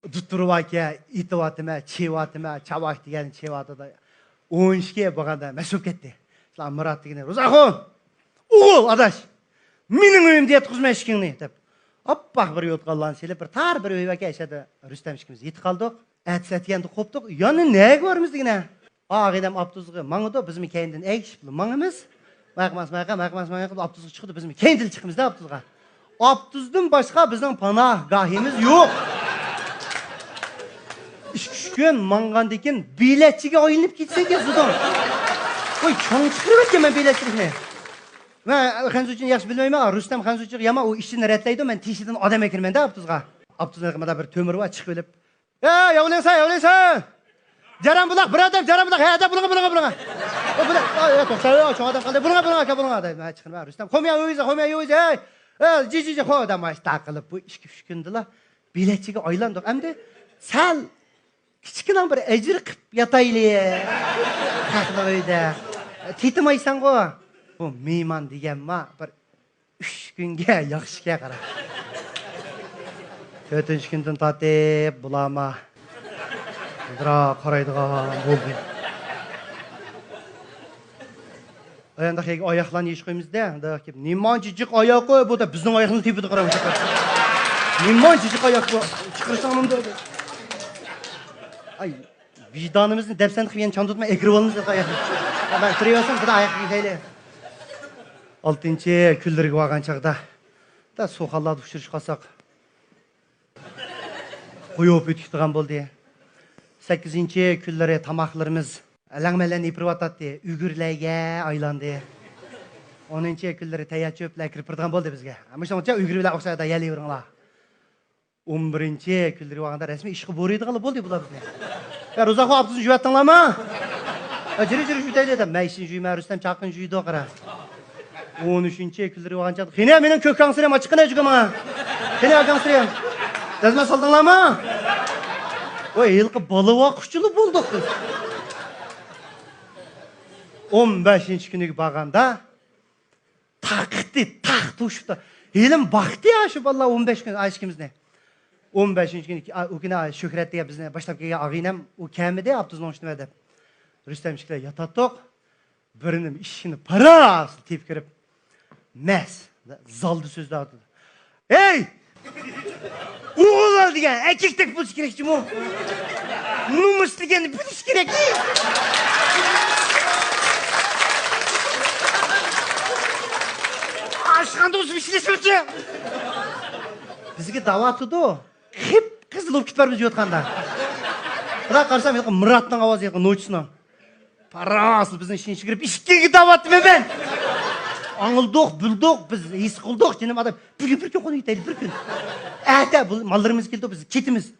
Tutturup aka, itip atıma, çeyip atıma, çabak degen çeyip atıda. 12'ye baganda mesup ketdi. Lan Murat degene, Ruzakun! Oğul adaş! Mening uyumda yetkizme eşkingni dep. Appak bir yotqallan selip bir tar bir öybeke eşedi. Rüstem işkimiz yetip kaldık. Әтсәтгенді қоптық. Яны не көрміз дегіне? Ағидам Аптузға маңыды, біз кейінден әйшіпілі маңымыз. Мағмас, Аптузға шықты, біз кейінділ шықымыз да Аптузға. Аптуздың башқа біздің пана гахimiz yok. Үшкішкен маңған декен билетчіге ойынып кетсек е зұдан. Ой, чоң çıkırып еткен мен билетчілігіне. Мен Ханзучин яқшы білмейме, Рүстем Ханзучин яма о ішін рәтлейді, мен тешіден адам екірмен де Аптузға. Аптузға бір төмір бар, шығып еліп. Явлайсан! Жарам бұлақ, бір адам, жарам бұлақ, әді, бұлыңа. Тоқсай, çoğ адам қалдай, бұлыңа, дай, çıkın, Rüstem, қомия өйізі, жи, қой адам, тақылып, bu ішкінділа, билетчіге ойландық, әмді, сәл, кішкінен бір әжір қып ятайлы, қақылы өйді, титімайсан ғой, bu мейман деген ма, бір 3 күнге, яқшыке қара. Төтінші күндін татып, бұлама. Бұдыра қарайдыға болды. Аяндақ еге аяқлан еш қоймызда. Неман жижік аяқ қой, бұл да біздің аяқның тепеді қарамыз. Неман жижік аяқ қой, шықырсаң мұнда. Ай, vicdanımızın depsendік мен çan tutma, ekirip alınız аяқын. Ben kırıyorsam, bu da аяқ кейлі. 6-ncı küllерге баған чағда. Да соқалады ұшырыш қасақ. Koyup ötüktüğün boldu. 8-nji küllere tamaklarımız Längmelen ipirip atatdy, ügürläge aylandy. 10-nji küllere taýa çöpler kirip turgan boldy bizge. Amışa ügürler oksayda ýeli biringlar. 11-nji küllere waganda resmi iş goýdygaly boldy bular bizne. Ya Ruzak Abduzun jüwatdyňlarmy? Jiri jüwtäýdi de, men işin jüýmä Rüstem çakyn jüýdi qara. 13-nji küllere waganda "Hine meniň kökaň sirem açykyna jügema. Hine agaň sirem. Dazma saldyňlarmy?" Oy, yılqı balığa kuşçulu bulduk biz. 15-nji günüge baganda taktı, taht uçtu. Elim baktı ya şu vallahi 15 gün aşkımız ne? 15-nji günü o güne Şöhret diye bizne başlap kelgen agynam o kämide Abduzun oşunu edip. Rüstemçikler yatatdık. Birinin işini paras tep kirip mes zaldı sözde atdı. Hey! Oğul degen erkektek buluş gerek mu? Numus degen buluş gerek. Aşkanda olsun işleşmesi. Bizge davatıdı o. Hep kızıl olup gitper biz yotkanda. Bırak karsam Murat'tan avazı yakın noçsundan. Parasıl bizden işine girip işkege davatı ben. Anıldık, bulduk, biz his kıldık. Canım adam bir gün konu gidelim bir gün. Bu mallarımız geldi biz ketimiz.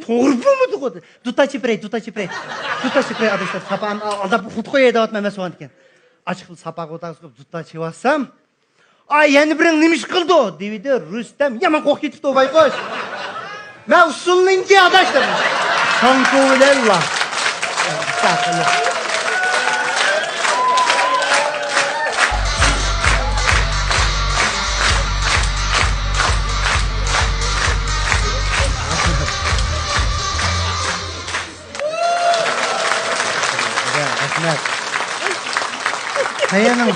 Torbu mu dudu? Duta çiprey. Duta çiprey arkadaşlar sapağın alda bu koya davat memesi olan diken. Açıklı sapağı otağızıp duta çivassam. Ay yani birin nemiş kıldı? Devide Rüstem yaman kok getipti o baykoş. Ben usulunca arkadaşlar. Sankovilella. Saklı. Kayanın bu?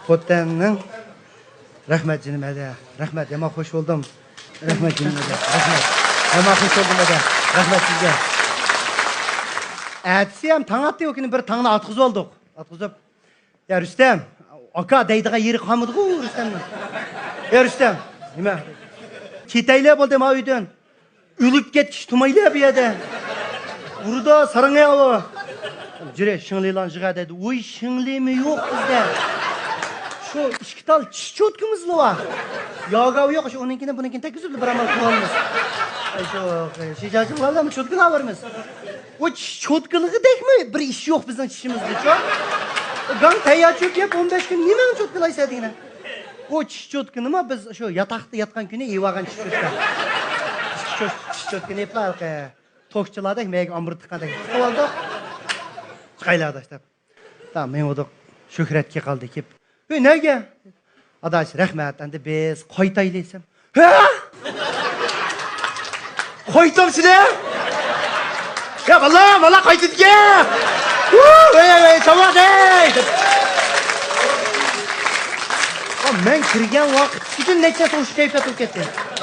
Xotanның. Rahmet canım ede. Rahmet, yama hoş oldum. Rahmet canım ede. Rahmet. Yama hoş oldum ede. Rahmet sizge. Әтсем таң атты өкінің бір таңына атқыз олдық. Атқызып. Ya Rüstem, aka deydiğe yeri kalmadı ғой Rüstem'den. Ya Rüstem, nime? Keteyle boldu ma үйден. Ülüp ketkiş tumayla bir yerde. Burada sarıngaya alı. Jüre, şыңлыйлан жыға dedi. Oy, şыңlı mi yok bizde? Şu işkital çiçotkımızlı var. Yağı yok, şu onunkine bununkine tek üzüldü bir amal kullanımız. Ay çok, şişacım valla mı çotkına varımız? O çiçotkılığı dek mi? Bir iş yok bizden çişimizde çok. Gan teyya çöp yap 15 gün nimen çotkıla istediğine? O çiçotkını mı biz şu yatakta yatkan günü evagan çiçotka. Çiçotkını yaplar ki. Tokçularda meyek amırtıkanda. Kovaldık. Çıkayla arkadaşlar. Tamam men olduk. Şöhretke kaldı kep. Nege? Adaş rahmet endi biz qaytaylı desem. Ha? Qaytam sizlar? Ya valla qaytdik. Ey, çavak ey! Men kirgan vaqt uchun necha so'sh kayfiyat bo'lib ketdi.